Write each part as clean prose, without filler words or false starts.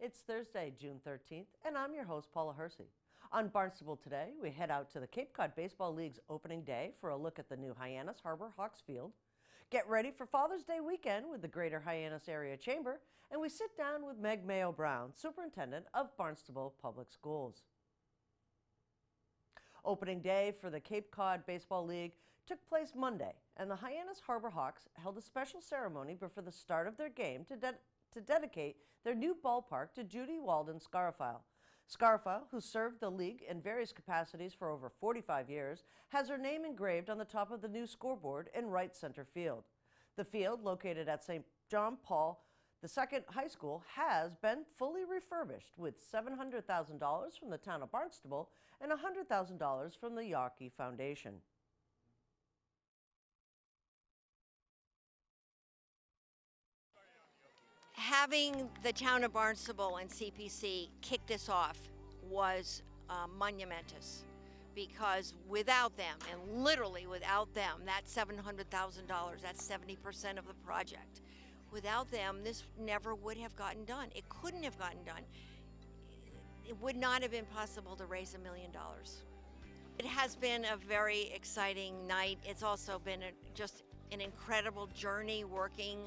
It's Thursday, June 13th, and I'm your host, Paula Hersey. On Barnstable Today, we head out to the Cape Cod Baseball League's opening day for a look at the new Hyannis Harbor Hawks Field. Get ready for Father's Day weekend with the Greater Hyannis Area Chamber, and we sit down with Meg Mayo-Brown, Superintendent of Barnstable Public Schools. Opening day for the Cape Cod Baseball League took place Monday, and the Hyannis Harbor Hawks held a special ceremony before the start of their game to dedicate their new ballpark to Judy Walden Scarfile. Scarfile, who served the league in various capacities for over 45 years, has her name engraved on the top of the new scoreboard in right center field. The field, located at St. John Paul II High School, has been fully refurbished with $700,000 from the town of Barnstable and $100,000 from the Yawkey Foundation. Having the town of Barnstable and CPC kick this off was monumentous, because without them, and literally without them, that's $700,000, that's 70% of the project. Without them, this never would have gotten done. It couldn't have gotten done. It would not have been possible to raise $1 million. It has been a very exciting night. It's also been just an incredible journey working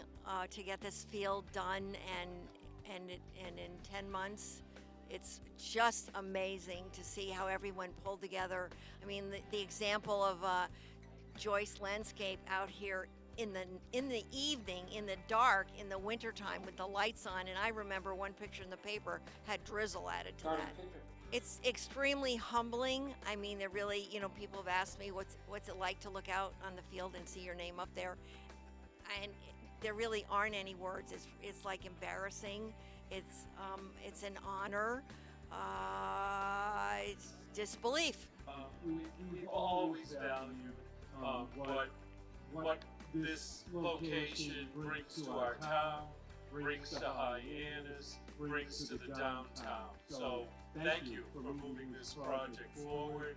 to get this field done, and in 10 months, it's just amazing to see how everyone pulled together. I mean, the example of Joyce Landscape out here in the evening, in the dark, in the wintertime with the lights on, and I remember one picture in the paper had drizzle added to that. It's extremely humbling. I mean, they're really, people have asked me what's it like to look out on the field and see your name up there, and there really aren't any words. It's like embarrassing. It's an honor. It's disbelief. We've always valued what this location brings to our town, brings to Hyannis, brings to the downtown. So thank you for moving this project forward.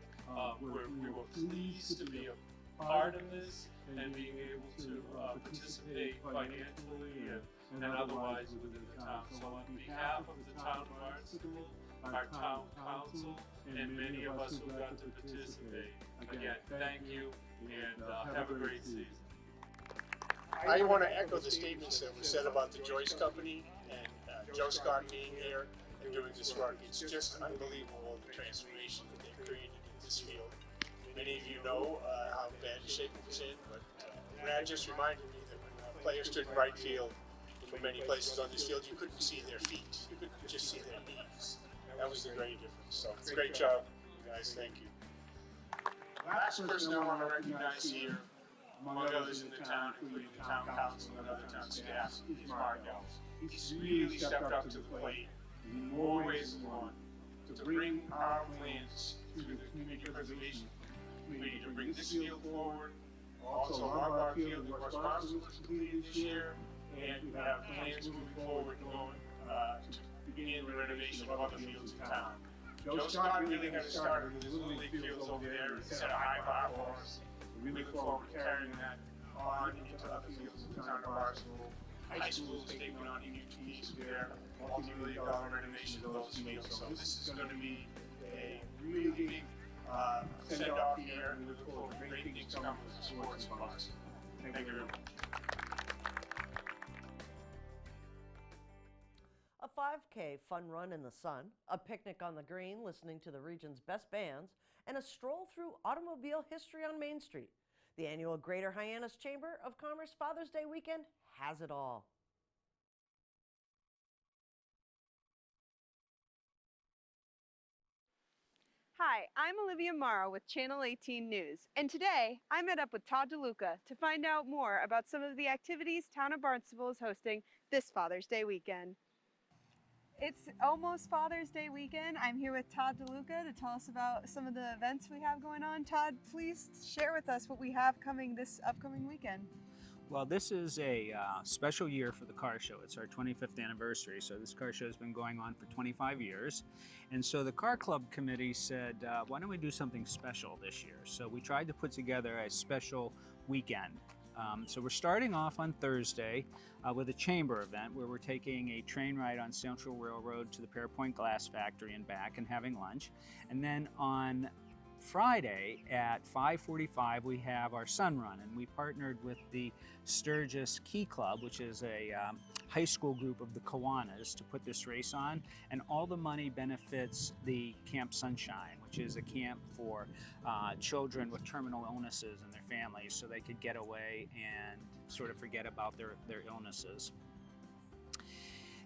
We were pleased to be a part of this and being able to participate financially and otherwise within the town. So on behalf of the town of Barnstable, our town council, and many of us who got to participate, again, thank you and have a great season. I want to echo the statements that were said about the Joyce Company and Joe Scott being here and doing this work. It's just unbelievable, the transformation that they've created in this field. Many of you know how bad a shape it was in, but Brad just reminded me that when players stood in right field, in many places on this field, you couldn't see their feet. You could just see their knees. That was the great difference. So it's a great job, guys. Thank you. Last person I want to recognize here, among others in the town, including the town council and other town staff, is Mark Ellis. He's really stepped up to the plate in more ways than one to bring our plans to the Community Preservation Committee to bring this field forward. Also, Rock Bar Field in West Barnstable was completed this year, and we have plans moving forward going to begin the renovation of other fields in town. Joe Scott really got started with his Little League fields over there and set a high bar for us. We look forward to carrying that on into other fields in the town of Barnstable. High school is taking on a huge piece of their multi-million-dollar renovation of those fields. So this is going to be a really big send-off here, and we look forward to great things coming with the sports in Barnstable. Thank you very much. A 5K fun run in the sun, a picnic on the green listening to the region's best bands, and a stroll through automobile history on Main Street. The annual Greater Hyannis Chamber of Commerce Father's Day weekend has it all. Hi, I'm Olivia Morrow with Channel 18 News, and today I met up with Todd DeLuca to find out more about some of the activities Town of Barnstable is hosting this Father's Day weekend. It's almost Father's Day weekend. I'm here with Todd DeLuca to tell us about some of the events we have going on. Todd, please share with us what we have coming this upcoming weekend. Well, this is a special year for the car show. It's our 25th anniversary, so this car show has been going on for 25 years. And so the Car Club Committee said, why don't we do something special this year? So we tried to put together a special weekend So we're starting off on Thursday with a chamber event where we're taking a train ride on Central Railroad to the Pearpoint Glass Factory and back and having lunch. And then on Friday at 5:45 we have our Sun Run, and we partnered with the Sturgis Key Club, which is a high school group of the Kiwanis, to put this race on, and all the money benefits the Camp Sunshine, which is a camp for children with terminal illnesses and their families, so they could get away and sort of forget about their illnesses.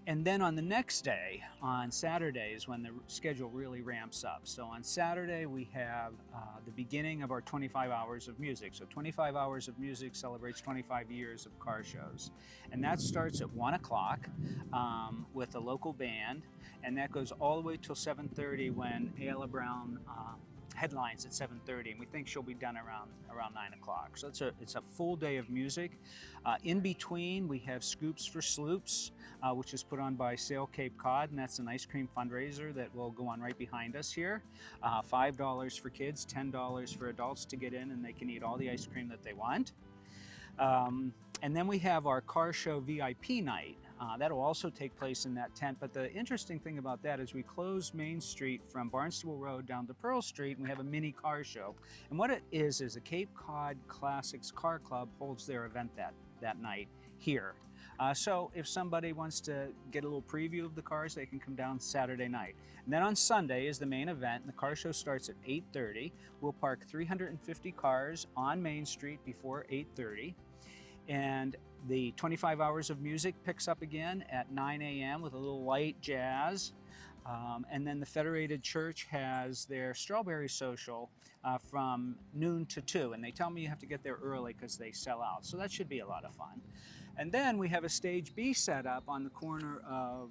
And then on the next day, on Saturday, is when the schedule really ramps up. So on Saturday, we have the beginning of our 25 hours of music. So 25 hours of music celebrates 25 years of car shows. And that starts at 1 o'clock with a local band. And that goes all the way till 7:30 when Ayla Brown headlines at 7:30, and we think she'll be done around 9 o'clock. So it's a full day of music. In between, we have Scoops for Sloops, which is put on by Sail Cape Cod, and that's an ice cream fundraiser that will go on right behind us here. $5 for kids, $10 for adults to get in, and they can eat all the ice cream that they want. And then we have our car show VIP night. That'll also take place in that tent, but the interesting thing about that is we close Main Street from Barnstable Road down to Pearl Street, and we have a mini car show. And what it is the Cape Cod Classics Car Club holds their event that night here. So if somebody wants to get a little preview of the cars, they can come down Saturday night. And then on Sunday is the main event, and the car show starts at 8:30. We'll park 350 cars on Main Street before 8:30. And the 25 hours of music picks up again at 9 a.m. with a little light jazz. And then the Federated Church has their Strawberry Social from noon to 2. And they tell me you have to get there early because they sell out. So that should be a lot of fun. And then we have a stage B set up on the corner of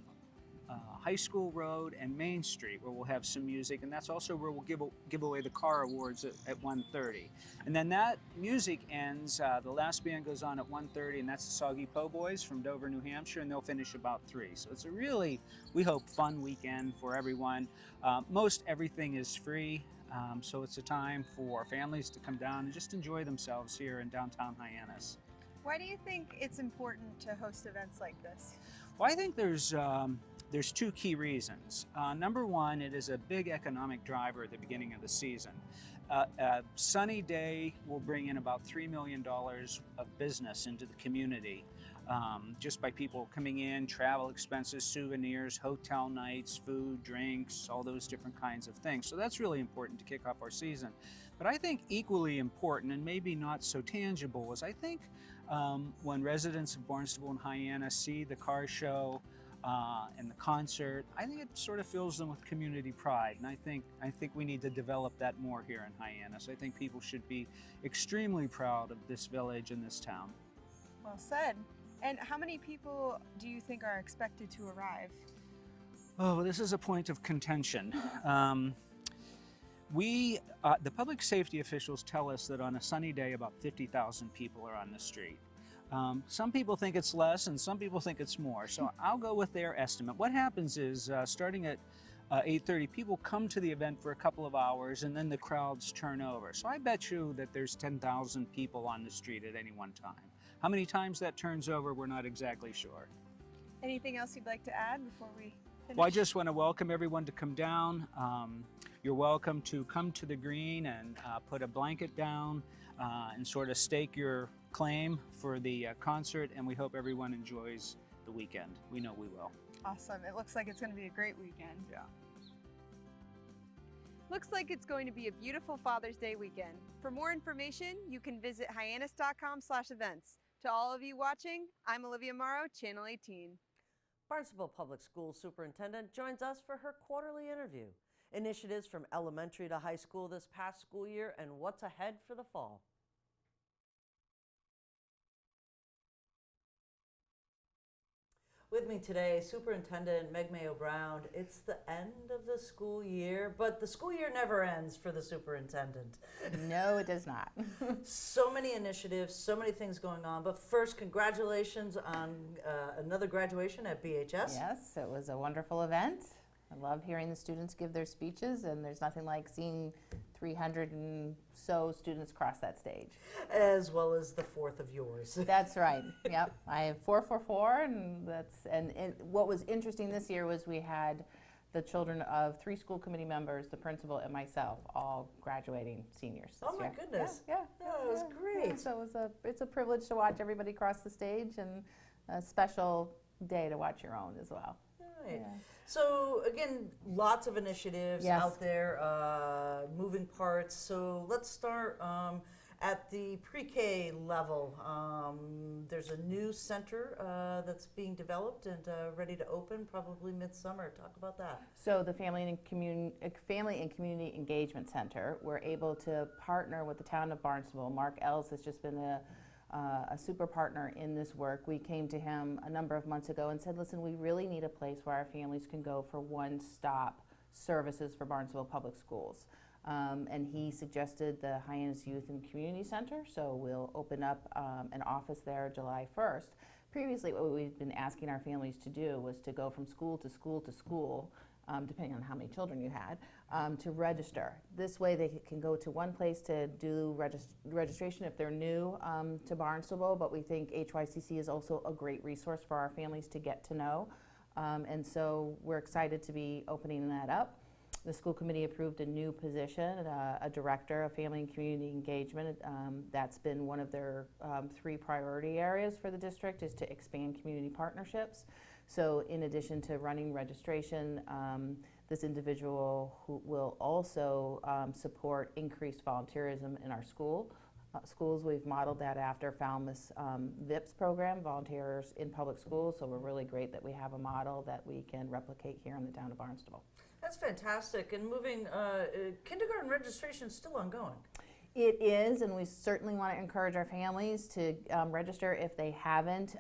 High School Road and Main Street, where we'll have some music, and that's also where we'll give away the car awards at 1:30. And then that music ends, the last band goes on at 1:30, and that's the Soggy Po Boys from Dover, New Hampshire, and they'll finish about 3. So it's a really, we hope, fun weekend for everyone. Most everything is free, so it's a time for families to come down and just enjoy themselves here in downtown Hyannis. Why do you think it's important to host events like this? Well, I think there's 2 key reasons. Number one, it is a big economic driver at the beginning of the season. A sunny day will bring in about $3 million of business into the community, just by people coming in, travel expenses, souvenirs, hotel nights, food, drinks, all those different kinds of things. So that's really important to kick off our season. But I think equally important, and maybe not so tangible, is I think when residents of Barnstable and Hyannis see the car show and the concert, I think it sort of fills them with community pride, and I think we need to develop that more here in Hyannis. I think people should be extremely proud of this village and this town. Well said. And how many people do you think are expected to arrive? Oh, this is a point of contention. The public safety officials tell us that on a sunny day about 50,000 people are on the street. Some people think it's less and some people think it's more, so I'll go with their estimate. What happens is starting at 8:30, people come to the event for a couple of hours and then the crowds turn over. So I bet you that there's 10,000 people on the street at any one time. How many times that turns over, we're not exactly sure. Anything else you'd like to add before we finish? Well, I just want to welcome everyone to come down. You're welcome to come to the green and put a blanket down and sort of stake your claim for the concert, and we hope everyone enjoys the weekend. We know we will. Awesome. It looks like it's going to be a great weekend. Yeah. Looks like it's going to be a beautiful Father's Day weekend. For more information, you can visit hyannis.com/events. To all of you watching, I'm Olivia Morrow, Channel 18. Barnstable Public Schools Superintendent joins us for her quarterly interview. Initiatives from elementary to high school this past school year and what's ahead for the fall. With me today, Superintendent Meg Mayo Brown. It's the end of the school year, but the school year never ends for the superintendent. No, it does not. So many initiatives, so many things going on. But first, congratulations on another graduation at BHS. Yes, it was a wonderful event. I love hearing the students give their speeches, and there's nothing like seeing 300 and so students cross that stage. As well as the fourth of yours. That's right. Yep. I have 444, and what was interesting this year was we had the children of 3 school committee members, the principal, and myself all graduating seniors this Oh my year. goodness. Yeah, That was great. Yeah. So it's a privilege to watch everybody cross the stage, and a special day to watch your own as well. Right. Yeah. So again, lots of initiatives Yes. out there, moving parts. So let's start at the pre-K level. There's a new center that's being developed and ready to open probably midsummer. Talk about that. So the Family and Community Engagement Center, we're able to partner with the town of Barnstable. Mark Ells has just been a super partner in this work. We came to him a number of months ago and said, listen, we really need a place where our families can go for one-stop services for Barnstable Public Schools. And he suggested the Hyannis Youth and Community Center, so we'll open up an office there July 1st. Previously, what we've been asking our families to do was to go from school to school to school, depending on how many children you had, to register. This way they can go to one place to do registration if they're new to Barnstable, but we think HYCC is also a great resource for our families to get to know. And so we're excited to be opening that up. The school committee approved a new position, a director of family and community engagement. That's been one of their 3 priority areas for the district, is to expand community partnerships. So in addition to running registration, this individual who will also support increased volunteerism in our schools. We've modeled that after Falmouth's VIPS program, Volunteers in Public Schools, so we're really great that we have a model that we can replicate here in the town of Barnstable. That's fantastic. And moving, kindergarten registration is still ongoing. It is, and we certainly want to encourage our families to register if they haven't.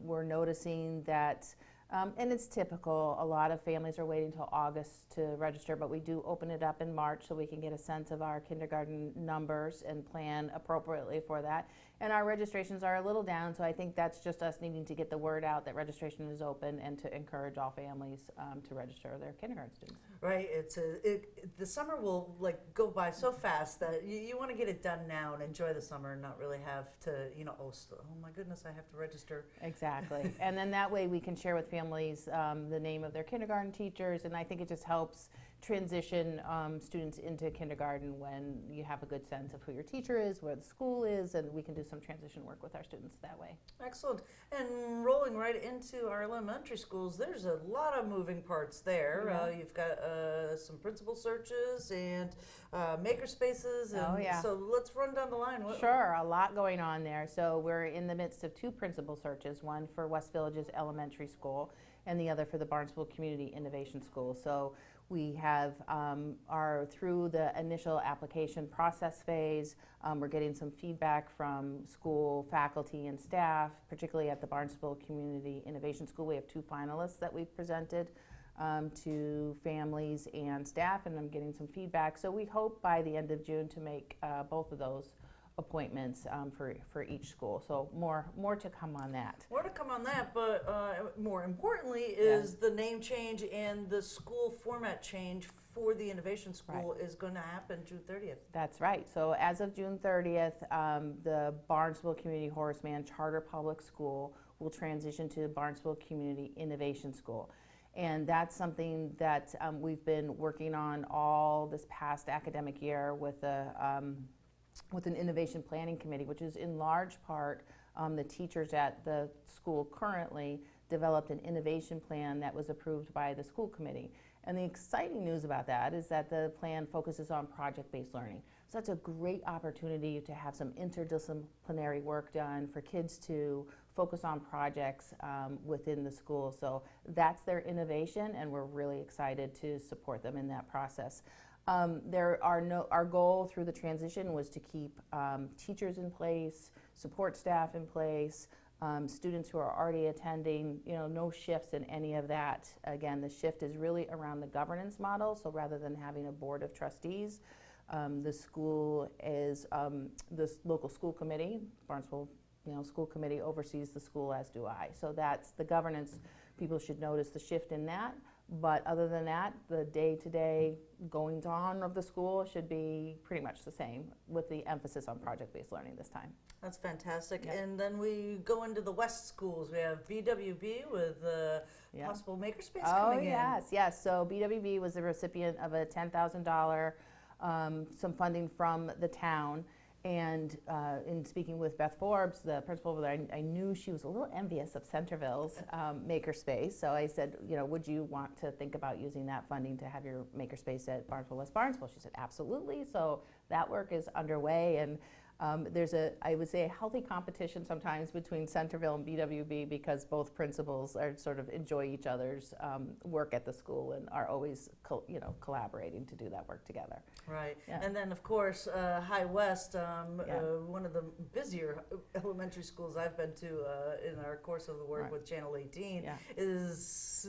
We're noticing that, and it's typical, a lot of families are waiting until August to register, but we do open it up in March so we can get a sense of our kindergarten numbers and plan appropriately for that. And our registrations are a little down, so I think that's just us needing to get the word out that registration is open and to encourage all families to register their kindergarten students. Right. The summer will go by so fast that you want to get it done now and enjoy the summer and not really have to, oh my goodness, I have to register. Exactly. And then that way we can share with families the name of their kindergarten teachers, and I think it just helps transition students into kindergarten when you have a good sense of who your teacher is, where the school is, and we can do some transition work with our students that way. Excellent. And rolling right into our elementary schools, there's a lot of moving parts there. Yeah. You've got some principal searches and maker spaces. And Oh, yeah. So let's run down the line. Sure, a lot going on there. So we're in the midst of 2 principal searches, one for West Village's elementary school and the other for the Barnstable Community Innovation School. So we have through the initial application process phase. We're getting some feedback from school faculty and staff, particularly at the Barnstable Community Innovation School. We have 2 finalists that we've presented to families and staff, and I'm getting some feedback. So we hope by the end of June to make both of those appointments for each school. So more to come on that. More to come on that, but more importantly is the name change and the school format change for the Innovation School is going to happen June 30th. That's right. So as of June 30th, the Barnstable Community Horace Mann Charter Public School will transition to Barnstable Community Innovation School. And that's something that we've been working on all this past academic year with an innovation planning committee, which is in large part the teachers at the school currently developed an innovation plan that was approved by the school committee. And the exciting news about that is that the plan focuses on project-based learning. So that's a great opportunity to have some interdisciplinary work done for kids to focus on projects within the school. So that's their innovation, and we're really excited to support them in that process. Our goal through the transition was to keep teachers in place, support staff in place, students who are already attending, no shifts in any of that. Again, the shift is really around the governance model, so rather than having a board of trustees, the school is, this local school committee, Barnstable School Committee oversees the school, as do I. So that's the governance. People should notice the shift in that. But other than that, the day-to-day goings-on of the school should be pretty much the same, with the emphasis on project-based learning this time. That's fantastic. Yep. And then we go into the West schools. We have BWB with possible makerspace coming in. Yes. So BWB was the recipient of a $10,000 some funding from the town. And in speaking with Beth Forbes, the principal over there, I knew she was a little envious of Centerville's makerspace. So I said, would you want to think about using that funding to have your makerspace at Barnstable West Barnstable? She said, absolutely. So that work is underway, and there's I would say, a healthy competition sometimes between Centerville and BWB, because both principals are sort of enjoy each other's work at the school and are always collaborating to do that work together. Right. Yeah. And then, of course, High West, one of the busier elementary schools I've been to in our course of the work with Channel 18, is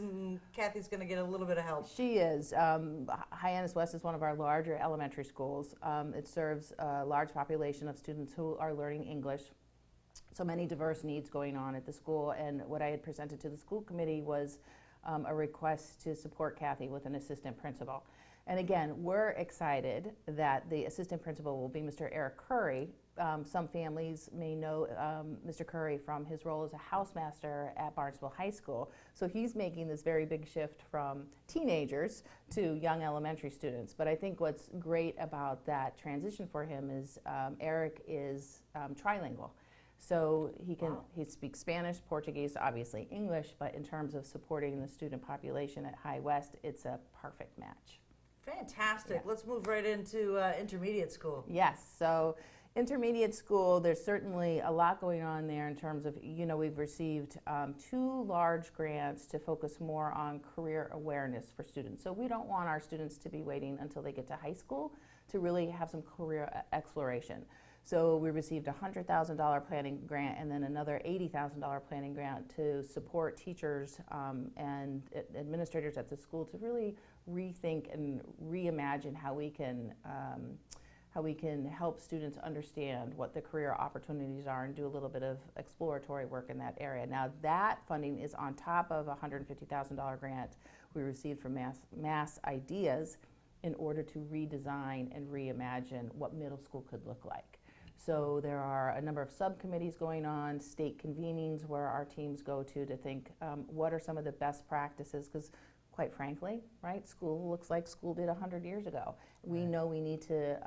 Kathy's going to get a little bit of help. She is. Hyannis West is one of our larger elementary schools. It serves a large population of students who are learning English. So many diverse needs going on at the school, and what I had presented to the school committee was a request to support Kathy with an assistant principal. And again, we're excited that the assistant principal will be Mr. Eric Curry. Some families may know Mr. Curry from his role as a housemaster at Barnstable High School. So he's making this very big shift from teenagers to young elementary students. But I think what's great about that transition for him is Eric is trilingual. So he speaks Spanish, Portuguese, obviously English, but in terms of supporting the student population at High West, it's a perfect match. Fantastic. Let's move right into intermediate school. Yes. So intermediate school, there's certainly a lot going on there in terms of, we've received 2 large grants to focus more on career awareness for students. So we don't want our students to be waiting until they get to high school to really have some career exploration. So we received a $100,000 planning grant and then another $80,000 planning grant to support teachers and administrators at the school to really rethink and reimagine how we can help students understand what the career opportunities are and do a little bit of exploratory work in that area. Now that funding is on top of a $150,000 grant we received from Mass Ideas in order to redesign and reimagine what middle school could look like. So there are a number of subcommittees going on, state convenings where our teams go to think what are some of the best practices, because quite frankly, right, school looks like school did 100 years ago. We know we need to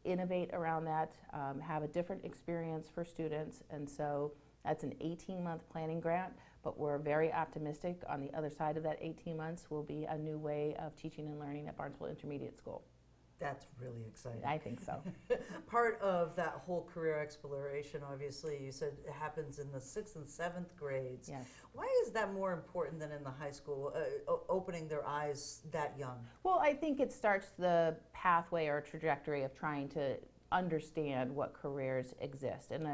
innovate around that, have a different experience for students, and so that's an 18-month planning grant, but we're very optimistic on the other side of that 18 months will be a new way of teaching and learning at Barnstable Intermediate School. That's really exciting. I think so. Part of that whole career exploration, obviously, you said it happens in the 6th and 7th grades. Yes. Why is that more important than in the high school, opening their eyes that young? Well, I think it starts the pathway or trajectory of trying to understand what careers exist. And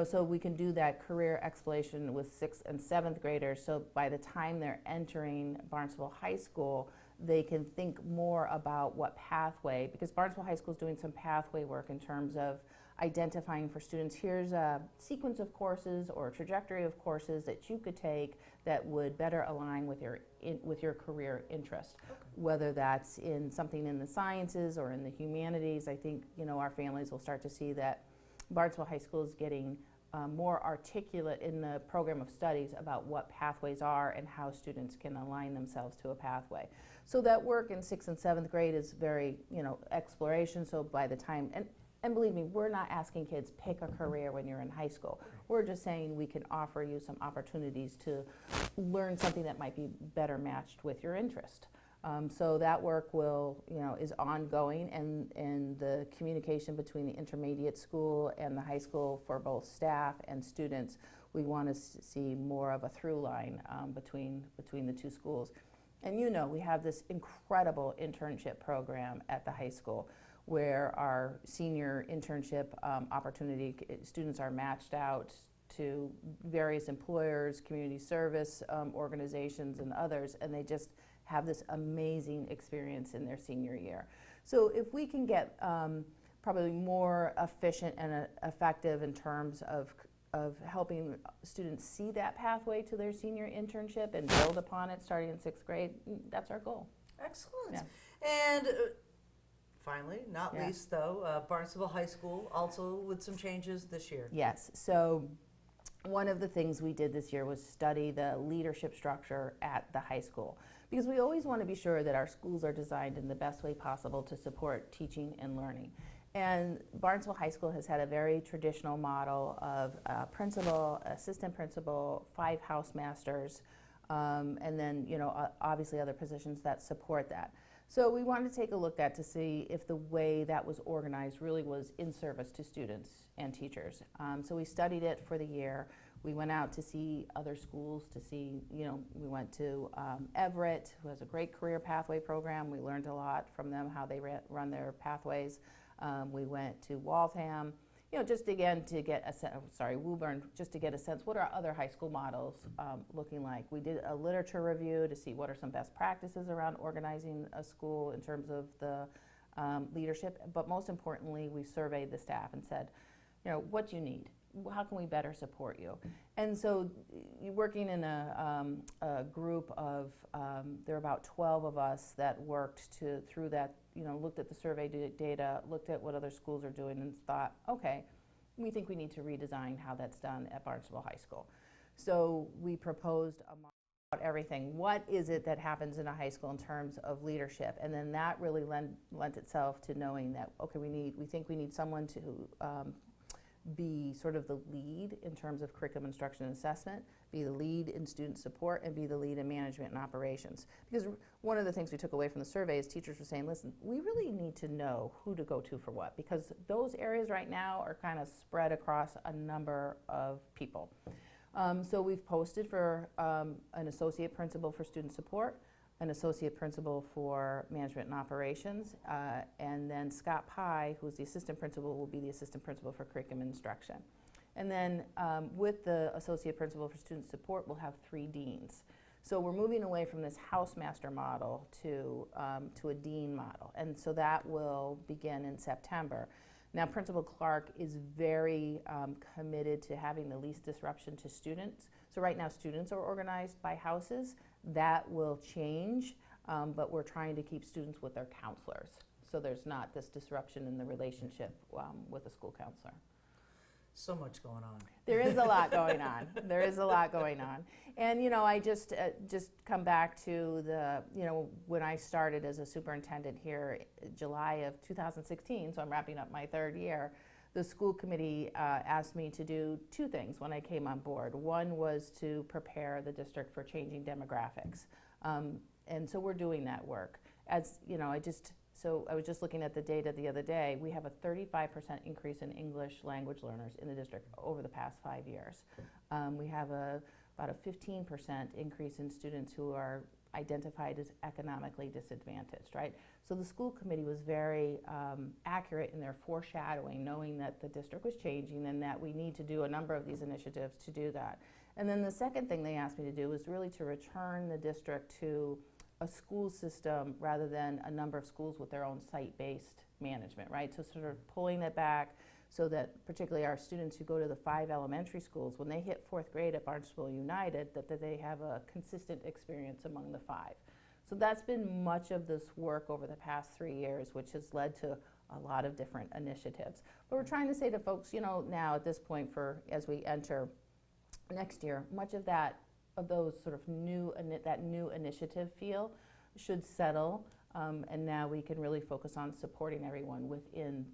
so we can do that career exploration with 6th and 7th graders, so by the time they're entering Barnstable High School, they can think more about what pathway, because Barnstable High School is doing some pathway work in terms of identifying for students, here's a sequence of courses or a trajectory of courses that you could take that would better align with your career interest. Whether that's in something in the sciences or in the humanities, I think our families will start to see that Barnstable High School is getting more articulate in the program of studies about what pathways are and how students can align themselves to a pathway. So that work in 6th and 7th grade is very, exploration. So by the time, and believe me, we're not asking kids pick a career when you're in high school. We're just saying we can offer you some opportunities to learn something that might be better matched with your interest. So that work is ongoing, and the communication between the intermediate school and the high school for both staff and students, we want to see more of a through line between the two schools. And we have this incredible internship program at the high school where our senior internship opportunity students are matched out to various employers, community service organizations, and others, and they just have this amazing experience in their senior year. So if we can get probably more efficient and effective in terms of helping students see that pathway to their senior internship and build upon it starting in 6th grade. That's our goal. Excellent. Yeah. And finally, not least though, Barnstable High School also with some changes this year. Yes. So one of the things we did this year was study the leadership structure at the high school, because we always want to be sure that our schools are designed in the best way possible to support teaching and learning. And Barnstable High School has had a very traditional model of principal, assistant principal, 5 housemasters, and then obviously other positions that support that. So we wanted to take a look at to see if the way that was organized really was in service to students and teachers. So we studied it for the year. We went out to see other schools to see, we went to Everett, who has a great career pathway program. We learned a lot from them, how they run their pathways. We went to Waltham, just again to get a sense, Woburn, just to get a sense, what are other high school models looking like? We did a literature review to see what are some best practices around organizing a school in terms of the leadership, but most importantly, we surveyed the staff and said, what do you need? How can we better support you? And so working in a group of, there are about 12 of us that worked through that, looked at the survey data, looked at what other schools are doing and thought, okay, we think we need to redesign how that's done at Barnstable High School. So we proposed a model about everything. What is it that happens in a high school in terms of leadership? And then that really lent itself to knowing that, okay, we think we need someone to be sort of the lead in terms of curriculum instruction and assessment, be the lead in student support, and be the lead in management and operations. Because one of the things we took away from the survey is teachers were saying, listen, we really need to know who to go to for what, because those areas right now are kind of spread across a number of people. So we've posted for an associate principal for student support, an associate principal for management and operations, and then Scott Pye, who's the assistant principal, will be the assistant principal for curriculum instruction. And then with the associate principal for student support, we'll have 3 deans. So we're moving away from this housemaster model to a dean model, and so that will begin in September. Now, Principal Clark is very committed to having the least disruption to students. So right now, students are organized by houses. That will change, but we're trying to keep students with their counselors, so there's not this disruption in the relationship with the school counselor. So much going on. There is a lot going on. There is a lot going on. And I just come back to the, when I started as a superintendent here July of 2016, so I'm wrapping up my 3rd year, the school committee asked me to do 2 things when I came on board. One was to prepare the district for changing demographics. And so we're doing that work. As I was just looking at the data the other day. We have a 35% increase in English language learners in the district over the past 5 years. We have about a 15% increase in students who are identified as economically disadvantaged, right? So the school committee was very accurate in their foreshadowing, knowing that the district was changing and that we need to do a number of these initiatives to do that. And then the second thing they asked me to do was really to return the district to a school system rather than a number of schools with their own site-based management, right? So sort of pulling it back so that particularly our students who go to the 5 elementary schools, when they hit 4th grade at Barnstable United, that they have a consistent experience among the 5. So that's been much of this work over the past 3 years, which has led to a lot of different initiatives. But we're trying to say to folks, now at this point as we enter next year, much of those sort of new initiative feel should settle, and now we can really focus on supporting everyone within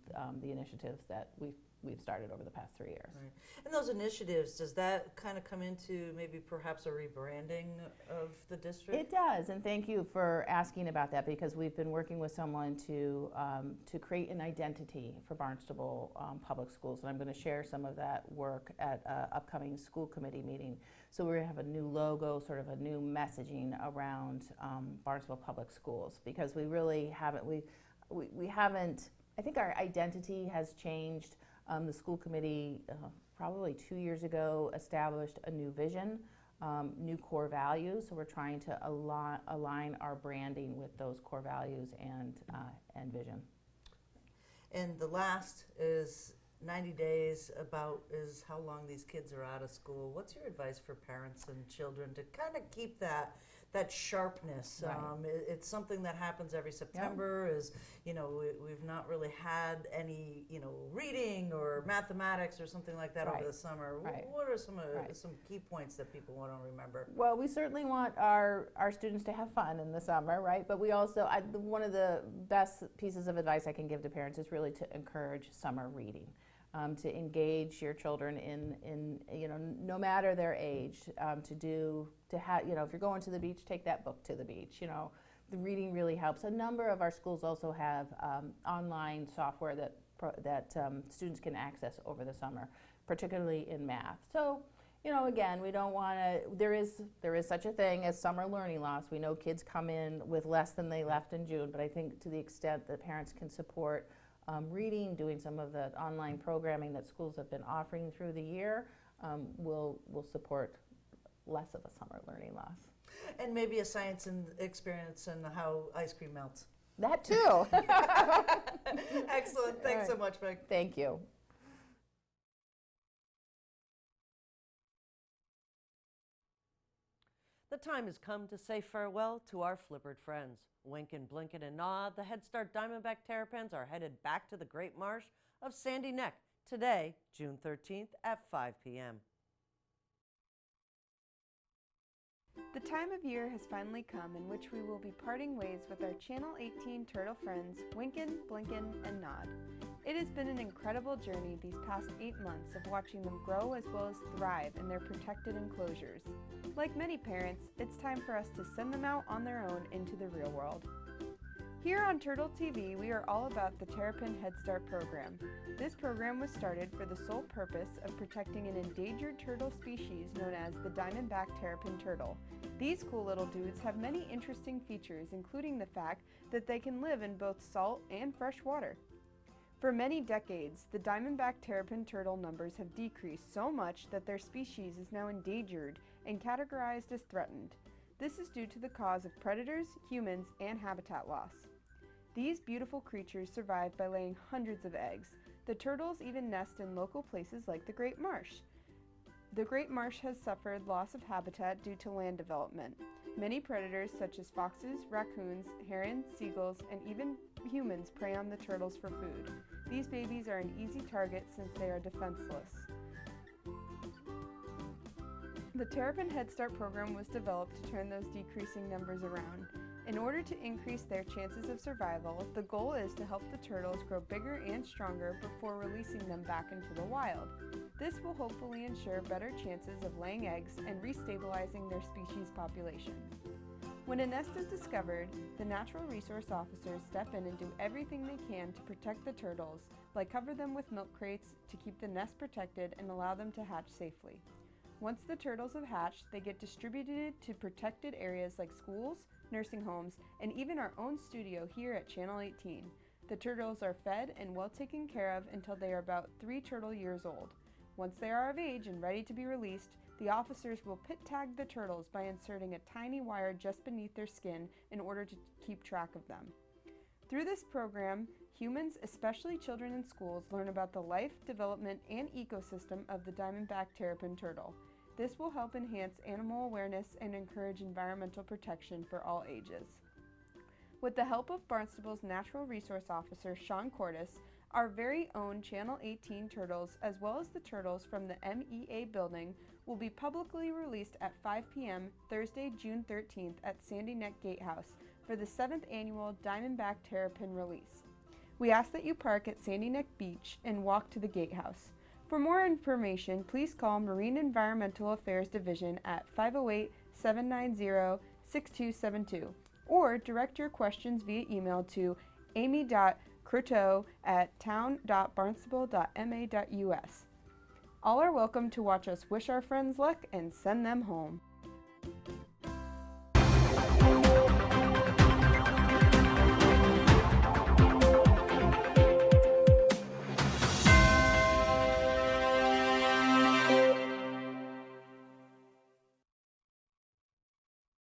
the initiatives that we've started over the past 3 years. Right. And those initiatives, does that kind of come into maybe perhaps a rebranding of the district? It does, and thank you for asking about that, because we've been working with someone to create an identity for Barnstable Public Schools, and I'm going to share some of that work at an upcoming school committee meeting. So we're going to have a new logo, sort of a new messaging around Barnstable Public Schools, because we really haven't, we haven't, I think our identity has changed. The school committee probably 2 years ago established a new vision, new core values, so we're trying to align our branding with those core values and vision. And the last is 90 days about is how long these kids are out of school. What's your advice for parents and children to kind of keep that sharpness? Right. It's something that happens every September. Is we've not really had any reading or mathematics or something like that over the summer. Right. What are some key points that people want to remember? Well, we certainly want our students to have fun in the summer, right? But we also, one of the best pieces of advice I can give to parents is really to encourage summer reading. To engage your children in no matter their age, to have if you're going to the beach, take that book to the beach. The reading really helps. A number of our schools also have online software that students can access over the summer, particularly in math. So, again, we don't want to. There is such a thing as summer learning loss. We know kids come in with less than they left in June, but I think to the extent that parents can support reading, doing some of the online programming that schools have been offering through the year, will support less of a summer learning loss. And maybe a science and experience and how ice cream melts. That too. Excellent. Thanks so much, Meg. Thank you. The time has come to say farewell to our flippered friends. Winkin', blinkin', and nod, the Headstart Diamondback Terrapins are headed back to the Great Marsh of Sandy Neck today, June 13th at 5 p.m. The time of year has finally come in which we will be parting ways with our Channel 18 turtle friends, Winkin', Blinkin', and Nod. It has been an incredible journey these past 8 months of watching them grow as well as thrive in their protected enclosures. Like many parents, it's time for us to send them out on their own into the real world. Here on Turtle TV, we are all about the Terrapin Headstart program. This program was started for the sole purpose of protecting an endangered turtle species known as the Diamondback Terrapin turtle. These cool little dudes have many interesting features, including the fact that they can live in both salt and fresh water. For many decades, the Diamondback Terrapin turtle numbers have decreased so much that their species is now endangered and categorized as threatened. This is due to the cause of predators, humans, and habitat loss. These beautiful creatures survive by laying hundreds of eggs. The turtles even nest in local places like the Great Marsh. The Great Marsh has suffered loss of habitat due to land development. Many predators such as foxes, raccoons, herons, seagulls, and even humans prey on the turtles for food. These babies are an easy target since they are defenseless. The Terrapin Headstart program was developed to turn those decreasing numbers around. In order to increase their chances of survival, the goal is to help the turtles grow bigger and stronger before releasing them back into the wild. This will hopefully ensure better chances of laying eggs and restabilizing their species population. When a nest is discovered, the natural resource officers step in and do everything they can to protect the turtles, like cover them with milk crates to keep the nest protected and allow them to hatch safely. Once the turtles have hatched, they get distributed to protected areas like schools, nursing homes, and even our own studio here at Channel 18. The turtles are fed and well taken care of until they are about 3 turtle years old. Once they are of age and ready to be released, the officers will pit tag the turtles by inserting a tiny wire just beneath their skin in order to keep track of them. Through this program, humans, especially children in schools, learn about the life, development, and ecosystem of the Diamondback Terrapin turtle. This will help enhance animal awareness and encourage environmental protection for all ages. With the help of Barnstable's Natural Resource Officer, Sean Cordes, our very own Channel 18 turtles, as well as the turtles from the MEA building, will be publicly released at 5 p.m. Thursday, June 13th at Sandy Neck Gatehouse for the 7th annual Diamondback Terrapin release. We ask that you park at Sandy Neck Beach and walk to the Gatehouse. For more information, please call Marine Environmental Affairs Division at 508-790-6272 or direct your questions via email to amy.croteau@town.barnstable.ma.us. All are welcome to watch us wish our friends luck and send them home.